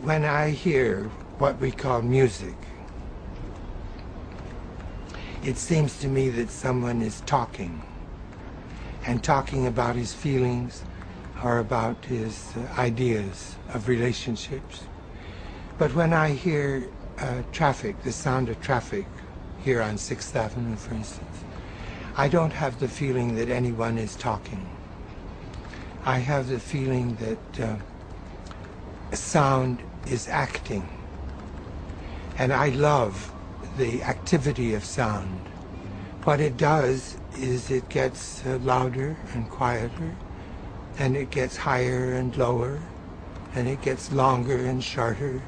When I hear what we call music, it seems to me that someone is talking, and talking about his feelings or about his ideas of relationships. But when I hear traffic, the sound of traffic here on 6th Avenue, for instance, I don't have the feeling that anyone is talking. I have the feeling that sound is acting. And I love the activity of sound. What it does is it gets louder and quieter, and it gets higher and lower, and it gets longer and shorter.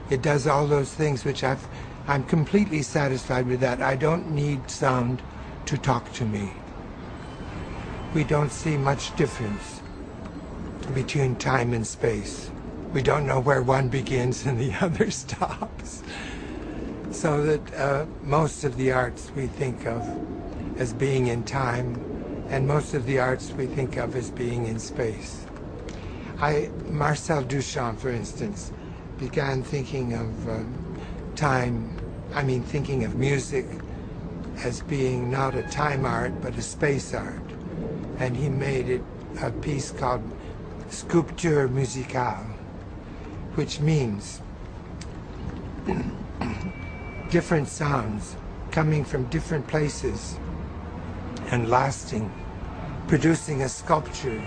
It does all those things which I'm completely satisfied with that. I don't need sound to talk to me. We don't see much difference between time and space. We don't know where one begins and the other stops. So that most of the arts we think of as being in time, and most of the arts we think of as being in space. Marcel Duchamp, for instance, began thinking of thinking of music as being not a time art, but a space art. And he made it a piece called Sculpture Musicale, which means different sounds coming from different places and lasting, producing a sculpture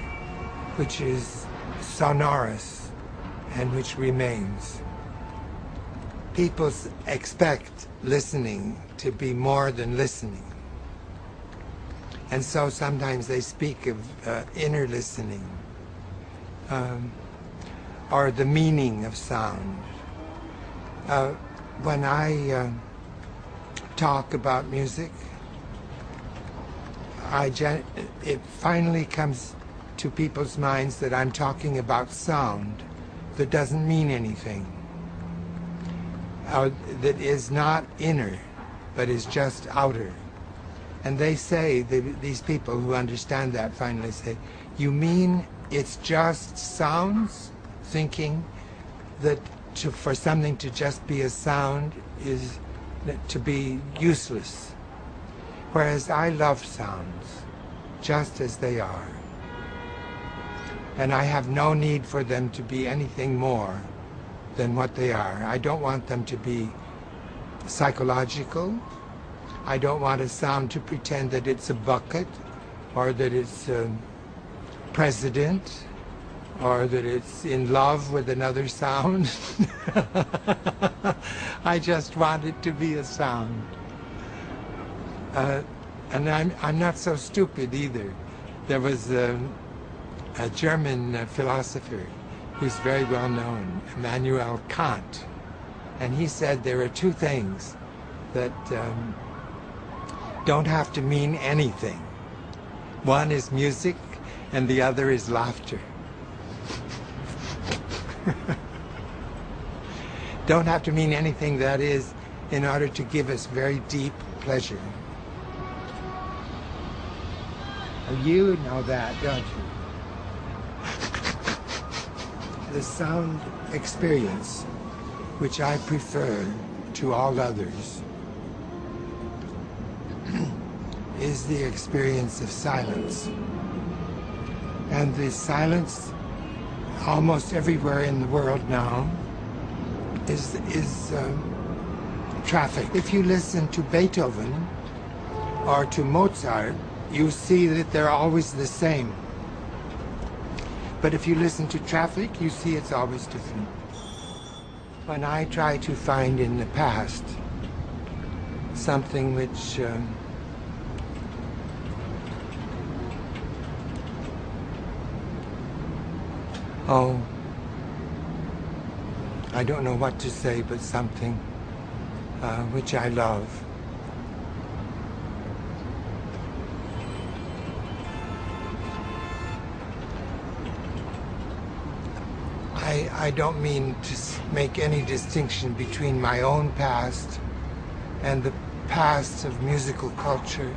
which is sonorous and which remains. People expect listening to be more than listening. And so sometimes they speak of inner listening, or the meaning of sound. When I talk about music, it finally comes to people's minds that I'm talking about sound that doesn't mean anything, that is not inner, but is just outer. And they say, these people who understand that finally say, you mean it's just sounds? Thinking that for something to just be a sound is to be useless. Whereas I love sounds just as they are. And I have no need for them to be anything more than what they are. I don't want them to be psychological. I don't want a sound to pretend that it's a bucket, or that it's a president, or that it's in love with another sound. I just want it to be a sound. And I'm not so stupid either. There was a German philosopher who's very well known, Immanuel Kant, and he said there are two things that don't have to mean anything. One is music, and the other is laughter. Don't have to mean anything, that is, in order to give us very deep pleasure. You know that, don't you? The sound experience, which I prefer to all others, is the experience of silence. And the silence almost everywhere in the world now is traffic. If you listen to Beethoven or to Mozart, you see that they're always the same. But if you listen to traffic, you see it's always different. When I try to find in the past something which I don't know what to say, but something which I love. I don't mean to make any distinction between my own past and the past of musical culture.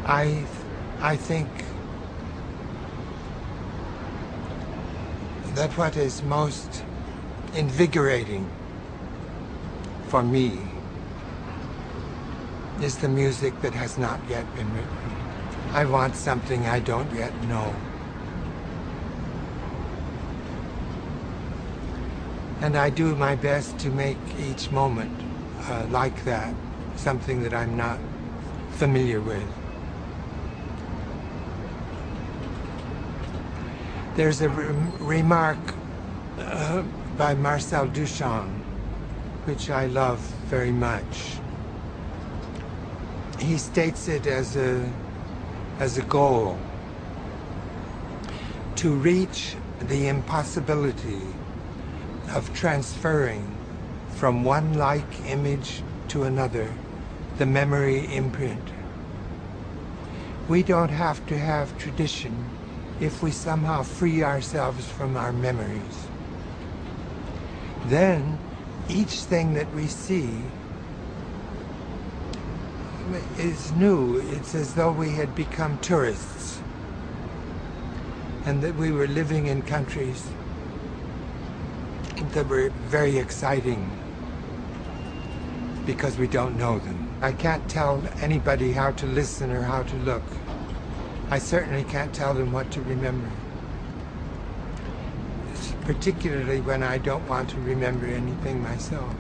I think that what is most invigorating for me is the music that has not yet been written. I want something I don't yet know. And I do my best to make each moment like that, something that I'm not familiar with. There's a remark by Marcel Duchamp, which I love very much. He states it as a goal to reach the impossibility of transferring from one like image to another the memory imprint. We don't have to have tradition if we somehow free ourselves from our memories. Then each thing that we see is new. It's as though we had become tourists and that we were living in countries that were very exciting because we don't know them. I can't tell anybody how to listen or how to look. I certainly can't tell them what to remember, particularly when I don't want to remember anything myself.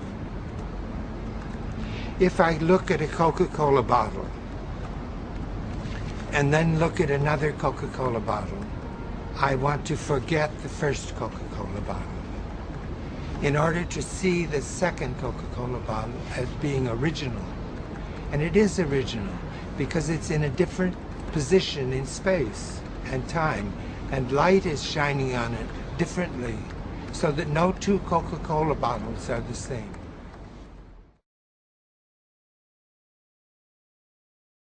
If I look at a Coca-Cola bottle and then look at another Coca-Cola bottle, I want to forget the first Coca-Cola bottle in order to see the second Coca-Cola bottle as being original. And it is original because it's in a different position in space and time, and light is shining on it differently, so that no two Coca-Cola bottles are the same.